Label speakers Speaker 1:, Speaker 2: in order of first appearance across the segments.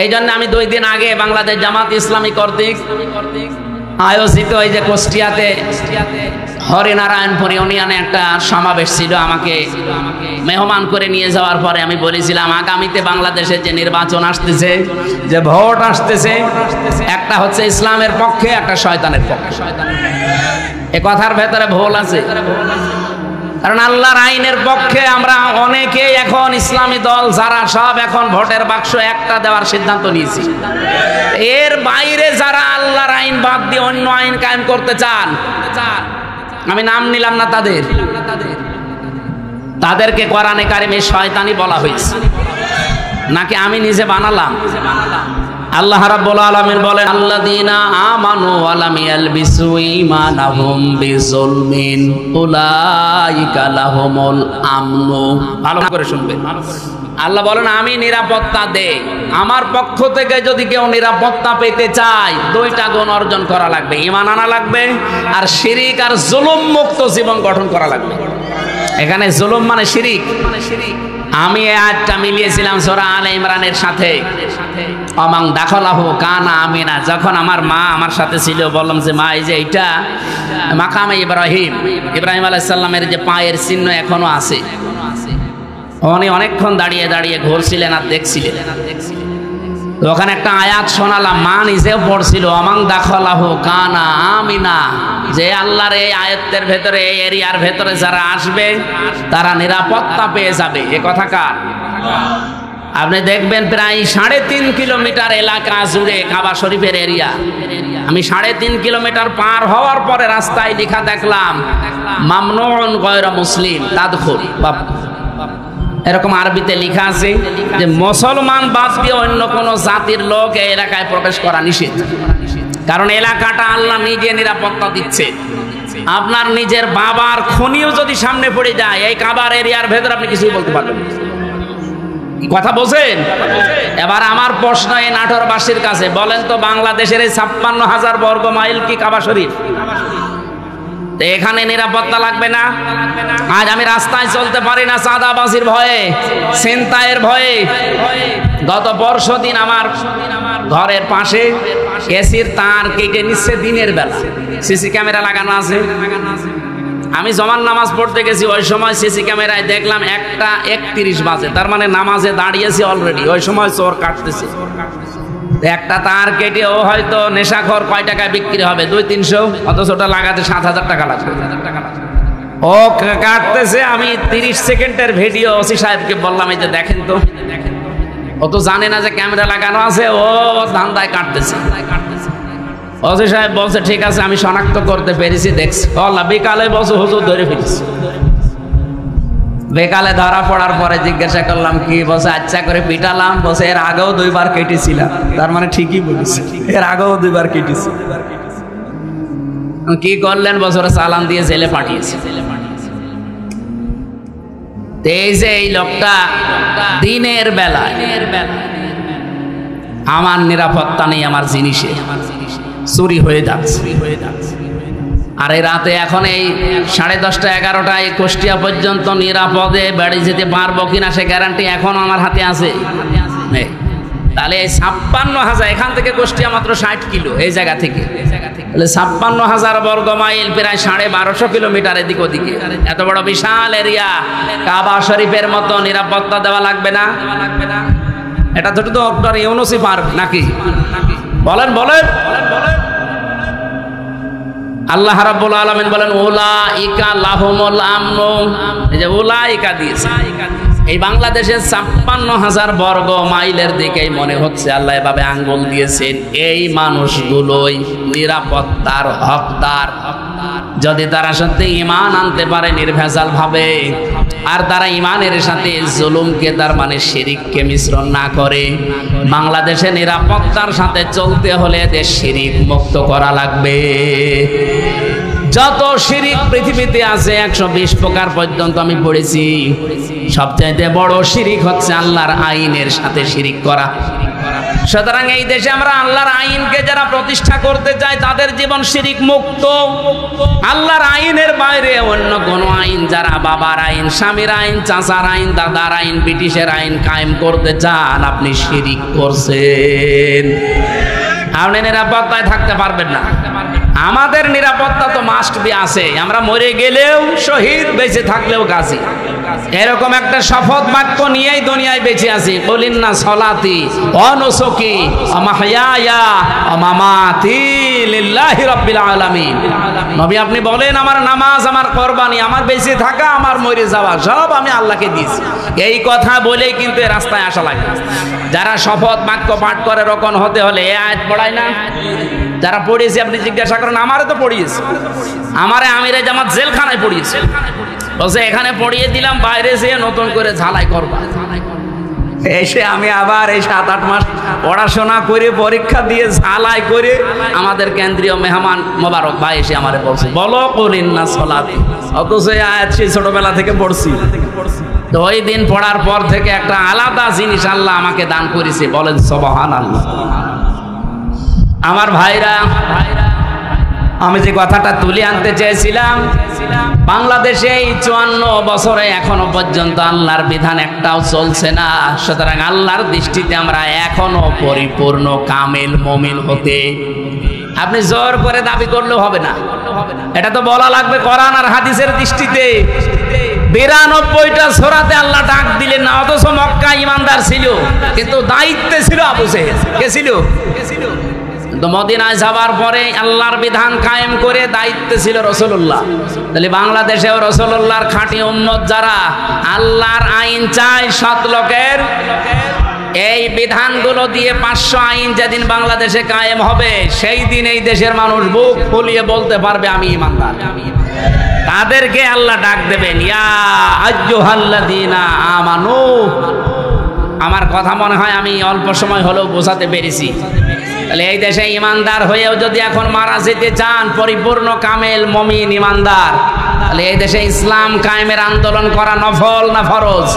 Speaker 1: এই জন্য আমি 2 দিন আগে বাংলাদেশ জামাত ইসলামী কর্তৃক আয়োজিত এই যে কুষ্টিয়াতে হরিনারায়ণপুর ইউনিয়নে একটা সমাবেশ ছিল, আমাকে মেহমান করে নিয়ে যাওয়ার পরে আমি বলেছিলাম আগামীতে বাংলাদেশে যে নির্বাচন আসতেছে, যে ভোট আসতেছে, একটা হচ্ছে ইসলামের পক্ষে, একটা শয়তানের পক্ষে। এ কথার ভেতরে ভুল আছে, কারণ আল্লাহর আইনের পক্ষে আমরা অনেকেই এখন ইসলামী দল যারা সব এখন ভোটের বাক্স একটা দেওয়ার সিদ্ধান্ত নিয়েছি। এর বাইরে যারা আল্লাহর আইন বাদ দিয়ে অন্য আইন কায়েম করতে চান, আমি নাম নিলাম না তাদেরকে কোরআনে কারিমে শয়তানি বলা হয়েছে, নাকি আমি নিজে বানালাম? আল্লাহ রাব্বুল আলামিন বলেন আল্লাযীনা আমানু ওয়া লাম ইয়ালবিসু ঈমানাহুম বিযুলমিন উলাইকা লাহুমুল আমনু। ভালো করে শুনবেন, আল্লাহ বলেন আমি নিরাপত্তা দেই, আমার পক্ষ থেকে যদি কেউ নিরাপত্তা পেতে চায় 2টা গুণ অর্জন করা লাগবে, ঈমান আনা লাগবে আর শিরিক আর জুলুম মুক্ত জীবন গঠন করা লাগবে। এখানে জুলুম মানে শিরিক। আমি এই আয়াতটা মিলিয়েছিলাম সূরা আলে ইমরানের সাথে, অমাং দাখলাহু কানা আমিনা। যখন আমার মা আমার সাথে ছিল, বললাম যে মা এই যে এইটা মাকামে ইব্রাহিম আলাইহিস সালামের যে পায়ের চিহ্ন এখনো আছে। উনি অনেকক্ষণ দাঁড়িয়ে দাঁড়িয়ে ঘুরছিলেন আর দেখছিলেন। ওখানে একটা আয়াত শোনালাম, মা নিজেও পড়ছিল অমাং দাখলাহু কানা আমিনা, যে আল্লাহর এই আয়াতের ভেতরে, এই এরিয়ার ভেতরে যারা আসবে তারা নিরাপত্তা পেয়ে যাবে। এ কথা কার? আপনি দেখবেন প্রায় 3.5 কিলোমিটার এলাকা জুড়ে কাবা শরীফের এরিয়া। আমি 3.5 কিলোমিটার পার হওয়ার পরে রাস্তায় লেখা দেখলাম মামনুউন গায়রা মুসলিম তাদখুল। এরকম আরবিতে লেখা আছে যে মুসলমান বাদ দিয়ে অন্য কোন জাতির লোক এই এলাকায় প্রবেশ করা নিষেধ, কারণ এলাকাটা আল্লাহ নিজে নিরাপত্তা দিচ্ছে। আপনার নিজের বাবার খনিও যদি সামনে পড়ে যায়, এই কাবার এরিয়ার ভেতরে আপনি কিছুই বলতে পারবেন না। কথা বোঝেন? এবার আমার প্রশ্ন এই নাটোরবাসীর কাছে, বলেন তো বাংলাদেশের এই 56,000 বর্গ মাইল কি কাবা শরীফ? এখানে নিরাপত্তা লাগবে না? আজ আমি রাস্তায় চলতে পারি না চাঁদাবাজির ভয়ে, ছিনতাইয়ের ভয়ে। গত পরশুদিন আমার ঘরের পাশে এসির তার কেটে নিচ্ছে দিনের বেলা, সিসি ক্যামেরা লাগানো আছে। আমি জমান নামাজ পড়তে গেছি, ওই সময় সিসি ক্যামেরায় দেখলাম 1:31 বাজে, তার মানে নামাজে দাঁড়িয়েছি অলরেডি, ওই সময় চোর কাটতেছে। একটা তার কেটে ও হয়তো নেশাখোর কয় টাকায় বিক্রি হবে? 200-300, অথচ ওটা লাগাতে 7,000 টাকা লাগবে। ও কাটতেছে, আমি 30 সেকেন্ডের ভিডিও ওসি সাহেবকে বললাম এই যে দেখেন তো। ও তো জানে না যে ক্যামেরা লাগানো আছে, ও ধান্দায় কাটতেছে। ওসি সাহেব বলছে ঠিক আছে আমি শনাক্ত করতে পেরেছি, দেখছি। আল্লাহ বিকালে বলছে হুজুর ধরে ফেলেছি। বেকালে ধরা পড়ার পরে জিজ্ঞাসা করলাম কি? বলছে আচ্ছা করে পিটালাম। বলছে এর আগেও 2 বার কেটেছিলাম। তার মানে ঠিকই বলেছে, এর আগেও 2 বার কেটেছি। কি করলেন? বছরে চালান দিয়ে জেলে পাঠিয়েছে। এই যে এই লোকটা দিনের বেলায় আমার নিরাপত্তা নেই, আমার জিনিসে চুরি হয়ে যাচ্ছে। আর এই রাতে এখন এই 10:30 11টায় কুষ্টিয়া পর্যন্ত নিরাপদে বাড়ি যেতে পারবো কিনা সে গ্যারান্টি এখন আমার হাতে আছে। তাহলে এই 56,000, এখান থেকে কুষ্টিয়া মাত্র 60 কিলো, এই জায়গা থেকে 56,000 বর্গ মাইল, প্রায় 1250 কিলোমিটার এদিক ওদিকে। এত বড় বিশাল এরিয়া, কাবা শরীফের মতো নিরাপত্তা দেওয়া লাগবে না? এটা তো ডক্টর ইউনূসই পারবে নাকি? বলেন বলেন। আল্লাহ রাব্বুল আলামিন বলেন উলাইকা লাহুমুল আমনু। এই যে উলাইকা দিয়েছে, এই বাংলাদেশের 56,000 বর্গ মাইলের দিকেই মনে হচ্ছে আল্লাহ এভাবে আঙ্গুল দিয়েছেন। এই মানুষগুলোই নিরাপত্তার হকদার, যদি তারা সত্যি ঈমান আনতে পারে নির্ভেজাল ভাবে, আর তারা ঈমানের সাথে জুলুমকে, তার মানে শিরিককে মিশ্রণ না করে। বাংলাদেশে নিরাপত্তার সাথে চলতে হলে দেশ শিরিক মুক্ত করা লাগবে। যত শিরিক পৃথিবীতে আছে 120 প্রকার পর্যন্ত আমি পড়েছি। সবচাইতে বড় শিরিক হচ্ছে আল্লাহর আইনের সাথে শিরিক করা। সুতরাং এই দেশে আমরা আল্লাহর আইনকে যারা প্রতিষ্ঠা করতে চায় তাদের জীবন শিরিক মুক্ত। আল্লাহর আইনের বাইরে অন্য কোনো আইন, যারা বাবার আইন, স্বামীর আইন, চাচার আইন, দাদার আইন, ব্রিটিশের আইন কায়েম করতে চান, আপনি শিরিক করছেন। আপনি নিরাপত্তায় থাকতে পারবেন না। আমাদের নিরাপত্তা তো মাস্ট বি আছে। আমরা মরে গেলেও শহীদ, বেঁচে থাকলেও গাজী। এরকম একটা শপথ বাক্য নিয়েই দুনিয়ায় বেঁচে আছি। বলিন না সলাতি ওয়া নুসুকি ওয়া মাহইয়ায়া ওয়া মামাতি লিল্লাহি রাব্বিল আলামিন। নবী আপনি বলেন আমার নামাজ, আমার কুরবানি, আমার বেঁচে থাকা, আমার মরে যাওয়া সব আমি আল্লাহকে দিয়েছি। এই কথা বলেই কিন্তু রাস্তায় আসা লাগে। যারা শপথ বাক্য পাঠ করে রকম হতে হলে এই আয়াত পড়ায় না? যারা পড়িয়েছে আপনি জিজ্ঞাসা করেন, আমারে তো পড়িয়েছে, আমারে আমিরে জামাত জেলখানায় পড়িয়েছে। বলছে এখানে পড়িয়ে দিলাম, বাইরে যেয়ে নতুন করে ঝালাই করবা। এসে আমি আবার এই 7-8 মাস পড়াশোনা করে পরীক্ষা দিয়ে ঝালাই করে আমাদের কেন্দ্রীয় মেহমান মোবারক ভাই এসে আমারে বলছে বলো করিন না সলাতে, অথচ এই আয়াত সেই ছোটবেলা থেকে পড়ছি। তো ওই দিন পড়ার পর থেকে একটা আলাদা জিনিস আল্লাহ আমাকে দান করেছে। বলেন সুবহানাল্লাহ। আমার ভাইরা, আমি যে কথাটা তুলে আনতে চেয়েছিলাম, বাংলাদেশে এই 54 বছরে এখনো পর্যন্ত আল্লাহর বিধান একটাও চলছে না। সুতরাং আল্লাহর দৃষ্টিতে আমরা এখনো পরিপূর্ণ কামেল মুমিন হতে আপনি জোর করে দাবি করলেও হবে না। এটা তো বলা লাগবে কোরআন আর হাদিসের দৃষ্টিতে। 92টা সূরাতে আল্লাহ ডাক দিলেন না, অথচ মক্কা ইমানদার ছিল, কিন্তু দায়িত্বে ছিল আবু জেহেল। কে ছিল? তো মদিনায় যাবার পরে আল্লাহর বিধান কায়েম করে দায়িত্বে ছিল রাসূলুল্লাহ। তাহলে বাংলাদেশেও রাসূলুল্লাহর খাঁটি উম্মত যারা আল্লাহর আইন চায় সৎ লোকের, এই বিধানগুলো দিয়ে 500 আইন যেদিন বাংলাদেশে কায়েম হবে, সেই দিন এই দেশের মানুষ বুক ফুলিয়ে বলতে পারবে আমি ইমানদার। তাদেরকে আল্লাহ ডাক দেবেন, ইয়া আইয়ুহাল্লাযীনা আমানু। আমার কথা মনে হয় আমি অল্প সময় হলেও বোঝাতে পেরেছি। তাহলে এই দেশে ইমানদার হয়েও যদি এখন মারা যেতে চান, পরিপূর্ণ কামেল মুমিন ইমানদার, তাহলে এই দেশে ইসলাম কায়েমের আন্দোলন করা নফল না ফরজ?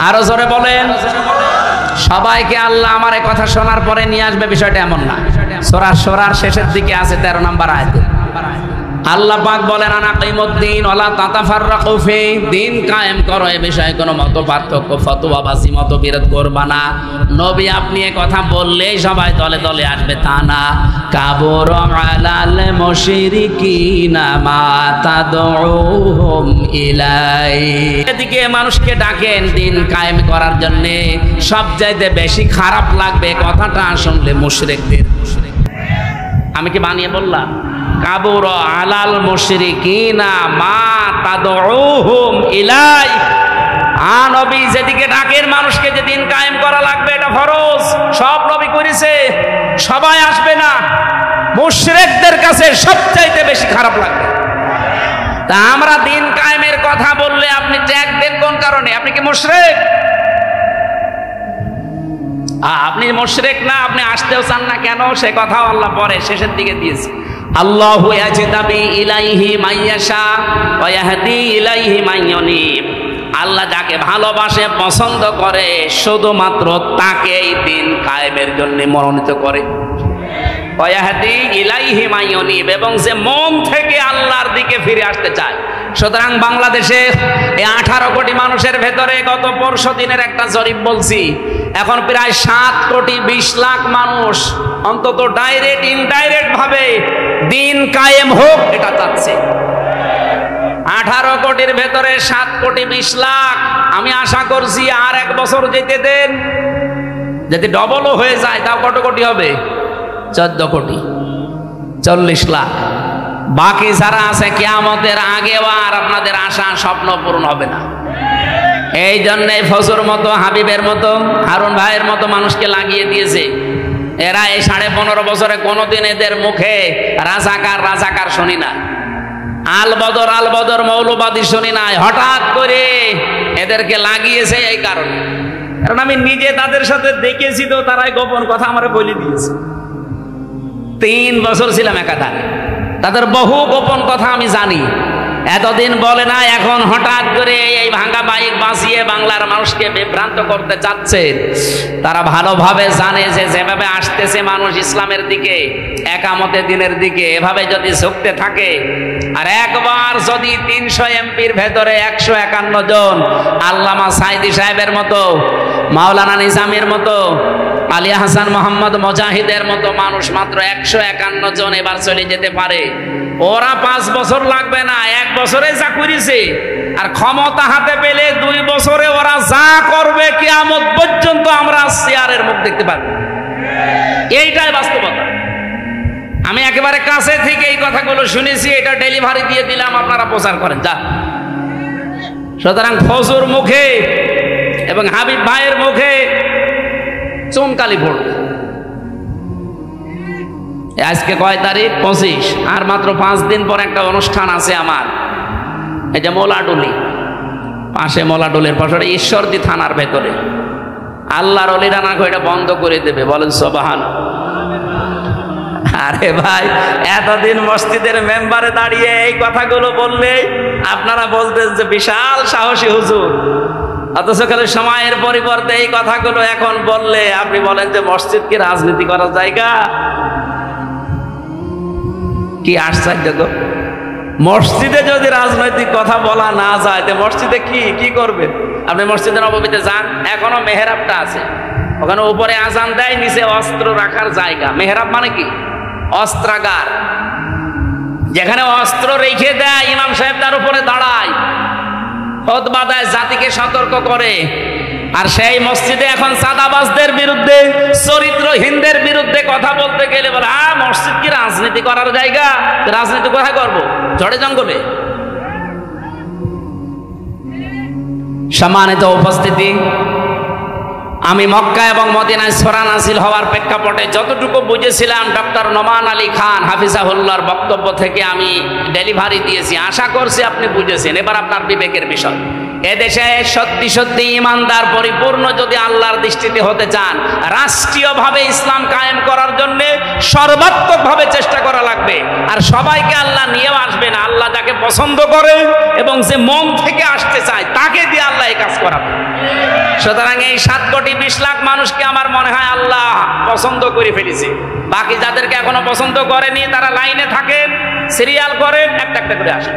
Speaker 1: আরো জোরে বলেন। সবাইকে আল্লাহ আমার এই কথা শোনার পরে নিয়ে আসবে, বিষয়টা এমন না। সূরার শেষের দিকে আছে 13 নম্বর আয়াতে আল্লাহ পাক বলেন আনাকিমুদ্দিন ওয়ালা তাতাফাররাকু ফি, দিন কায়েম করো, এ বিষয়ে কোনো মত পার্থক্য ফতোয়াবাজি মতবিরোধ করবা না। নবী আপনি এই কথা বললেই সবাই দলে দলে আসবে তা না। কাবুর আলাল মুশরিকিনা মা তাদউহুম ইলাই, এদিকে মানুষকে ডাকেন দিন কায়েম করার জন্য, সবচাইতে বেশি খারাপ লাগবে কথাটা শুনলে মুশরিকদের। আমি কি বানিয়ে বললাম? কাবুর আলাল মুশরিকিনা মা তাদউহুম ইলাই। নবী যেদিকে ডাকেন মানুষকে যে দিন কায়েম করা লাগবে, এটা ফরজ, সব নবী করেছে, সবাই আসবে না। মুশরিকদের কাছে সবচাইতে বেশি খারাপ লাগবে। তা আমরা দিন কায়েমের কথা বললে আপনি ট্যাগ দেন কোন কারণে? আপনি কি মুশরিক? আপনি মুশরিক না, আপনি আসতেও চান না কেন? সে কথাও আল্লাহ পরে শেষের দিকে দিয়েছে। আল্লাহু ইয়াজতাবি ইলাইহি মাইয়াশা ওয়া ইয়াহদি ইলাইহি মাইয়ুনিব। আল্লাহ যাকে ভালোবাসে, পছন্দ করে, শুধুমাত্র তাকেই দিন কায়েমের জন্য মনোনীত করে। ওয়া ইয়াহদি ইলাইহি মাইয়ুনিব, এবং যে মন থেকে আল্লাহর দিকে ফিরে আসতে চায়। সুতরাং বাংলাদেশে এই 18 কোটি মানুষের ভেতরে গত পরশু দিনের একটা জরিপ বলছি, এখন প্রায় 7 কোটি 20 লাখ মানুষ অন্তত ডাইরেক্ট ইনডাইরেক্ট ভাবে দিন কায়েম হোক এটা চাচ্ছে। 18 কোটির ভেতরে 7 কোটি 20 লাখ। আমি আশা করছি আর 1 বছর যেতে দেন, যদি ডবলও হয়ে যায় তাও কত কোটি হবে? 14 কোটি 40 লাখ। বাকি যারা আছে কিয়ামতের আগেও আর আপনাদের আশা স্বপ্ন পূরণ হবে না। এই জন্যে ফজর মতো, হাবিবের মতো, হারুন ভাইয়ের মতো মানুষকে লাগিয়ে দিয়েছে। এরা এই 15.5 বছরে কোনোদিন এদের মুখে রাজাকার রাজাকার শুনি না, আল বদর মৌলবাদী শুনি নাই। হঠাৎ করে এদেরকে লাগিয়েছে এই কারণে, কারণ আমি নিজে তাদের সাথে দেখেছি, তো তারাই গোপন কথা আমার বলে দিয়েছে। 3 বছর ছিলাম একাধারে, তাদের বহু গোপন কথা আমি জানি। এতদিন বলে না, এখন হঠাৎ করে এই ভাঙা বাইক বাঁচিয়ে বাংলার মানুষকে বিভ্রান্ত করতে চাচ্ছেন। তারা ভালোভাবে জানে যে যেভাবে আসতেছে মানুষ ইসলামের দিকে, একামতে দিনের দিকে, এভাবে যদি ঝুঁকতে থাকে, আর একবার যদি 300 এমপির ভেতরে 151 জন আল্লামা সাইদি সাহেবের মতো, মাওলানা নিজামের মতো, আলিয়া হাসান মোহাম্মদ মুজাহিদের মতো মানুষ মাত্র 151 জন এবার চলে যেতে পারে, ওরা 5 বছর লাগবে না, 1 বছরে যা করেছে, আর ক্ষমতা হাতে পেলে 2 বছরে ওরা যা করবে কিয়ামত পর্যন্ত আমরা চেয়ারের মুখ দেখতে পারবো। এইটাই বাস্তবতা। আমি একেবারে কাছে থেকে এই কথাগুলো শুনেছি, এটা ডেলিভারি দিয়ে দিলাম, আপনারা প্রচার করেন যা। সুতরাং ফজুর মুখে এবং হাবিব ভাইয়ের মুখে চুনকালি পড়বে। আজকে কয় তারিখ? 25। আর মাত্র 5 দিন পর একটা অনুষ্ঠান আছে আমার, এই যে মোলাডুলি পাশে, মোলাডুলির পাশে ঈশ্বরদী থানার ভেতরে। আল্লাহর ওলিরা না এটা বন্ধ করে দেবে, বলেন সুবহানাল্লাহ। আরে ভাই, এতদিন মসজিদের মেম্বারে দাঁড়িয়ে এই কথাগুলো বললে আপনারা বলতেন যে বিশাল সাহসী হুজুর, অথচ খালি সময়ের পরিবর্তে এই কথাগুলো এখন বললে আপনি বলেন যে মসজিদ কি রাজনীতি করার জায়গা? কি আশ্চর্য গো! মসজিদে যদি রাজনৈতিক কথা বলা না যায়, তো মসজিদে কি করবেন? আপনি মসজিদে নববীতে যান, এখনো মেহরাবটা আছে, ওখানে উপরে আজান দেয়, নিচে অস্ত্র রাখার জায়গা। মেহরাব মানে কি? অস্ত্রাগার, যেখানে অস্ত্র রেখে দেয়, ইমাম সাহেব তার উপরে দাঁড়ায়, খুতবা দেয়, জাতিকে সতর্ক করে। আর সেই মসজিদে এখন চাঁদাবাজদের বিরুদ্ধে, চরিত্রহীনদের বিরুদ্ধে কথা বলতে গেলে বলে মসজিদ কি রাজনীতি করার জায়গা? রাজনীতি কোথায় করবো? ঝড়ে জঙ্গলে। সম্মানিত উপস্থিতি, আমি মক্কা এবং মদিনায় সূরা নাযিল হওয়ার প্রেক্ষাপটে যতটুকু বুঝেছিলাম ডক্টর নোমান আলী খান হাফিজাহুল্লাহর বক্তব্য থেকে আমি ডেলিভারি দিয়েছি। আশা করছি আপনি বুঝেছেন। এবার আপনার বিবেকের বিষয়। এদেশে সত্যি সত্যি ইমানদার পরিপূর্ণ যদি আল্লাহর দৃষ্টিতে হতে চান, রাষ্ট্রীয়ভাবে ইসলাম কায়েম করার জন্য সর্বাত্মকভাবে চেষ্টা করা লাগবে। আর সবাইকে আল্লাহ নিয়েও আসবে না, আল্লাহ যাকে পছন্দ করে এবং যে মন থেকে আসতে চায় তাকে দিয়ে আল্লাহ এই কাজ করাবে। সুতরাং এই 7 কোটি 20 লাখ মানুষকে আমার মনে হয় আল্লাহ পছন্দ করে ফেলেছে। বাকি যাদেরকে এখনো পছন্দ করেনি তারা লাইনে থাকেন, সিরিয়াল করেন, একটা একটা করে আসেন।